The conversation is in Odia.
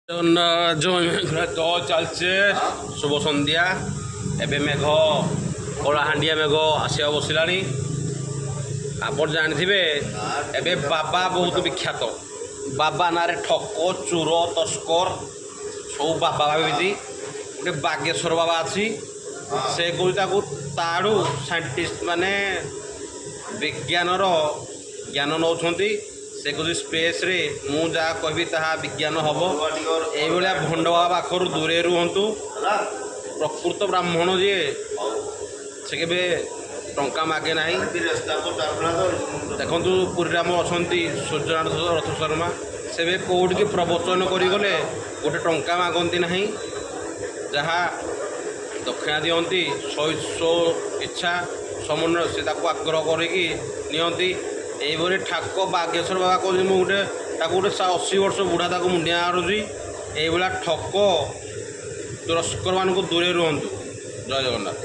ଜୟ ଚାଲିଛେ ଶୁଭ ସନ୍ଧ୍ୟା। ଏବେ ମେଘ କଳାହାଣ୍ଡିଆ ମେଘ ଆସିବାକୁ ବସିଲାଣି। ଆପଣ ଜାଣିଥିବେ ଏବେ ବାବା ବହୁତ ବିଖ୍ୟାତ। ବାବା ନାଁରେ ଠକ ଚୋର ତସ୍କର ସବୁ ବାବା ଭାବିଛି। ଗୋଟେ ବାଗେଶ୍ୱର ବାବା ଅଛି, ସେ କହୁଛି ତାକୁ ତାଠୁ ସାଇଣ୍ଟିଷ୍ଟ ମାନେ ବିଜ୍ଞାନର ଜ୍ଞାନ ନେଉଛନ୍ତି। ସେ କହୁଛି ସ୍ପେସ୍ରେ ମୁଁ ଯାହା କହିବି ତାହା ବିଜ୍ଞାନ ହେବ। ଏଇଭଳିଆ ଭଣ୍ଡ ବାବା ପାଖରୁ ଦୂରେଇ ରୁହନ୍ତୁ। ପ୍ରକୃତ ବ୍ରାହ୍ମଣ ଯିଏ ସେ କେବେ ଟଙ୍କା ମାଗେ ନାହିଁ। ଦେଖନ୍ତୁ ପୁରୀରେ ଆମର ଅଛନ୍ତି ସୂର୍ଯ୍ୟନାରାୟଣ ରଥ ଶର୍ମା, ସେ ଏବେ କେଉଁଠିକି ପ୍ରବଚନ କରିଗଲେ ଗୋଟେ ଟଙ୍କା ମାଗନ୍ତି ନାହିଁ। ଯାହା ଦକ୍ଷିଣା ଦିଅନ୍ତି ଇଚ୍ଛା ସମନ୍ୱୟ ସେ ତାକୁ ଆଗ୍ରହ କରିକି ନିଅନ୍ତି। ଏଇଭଳି ଠାକ ବାଗେଶ୍ୱର ବାବା କହୁଛି ମୁଁ ତାକୁ ଗୋଟେ 80 ବର୍ଷ ବୁଢ଼ା ତାକୁ ମୁଣ୍ଡିଆ ମାରୁଛି। ଏଇଭଳିଆ ଠକ ତସ୍କରମାନଙ୍କୁ ଦୂରେଇ ରୁହନ୍ତୁ। ଜୟ ଜଗନ୍ନାଥ।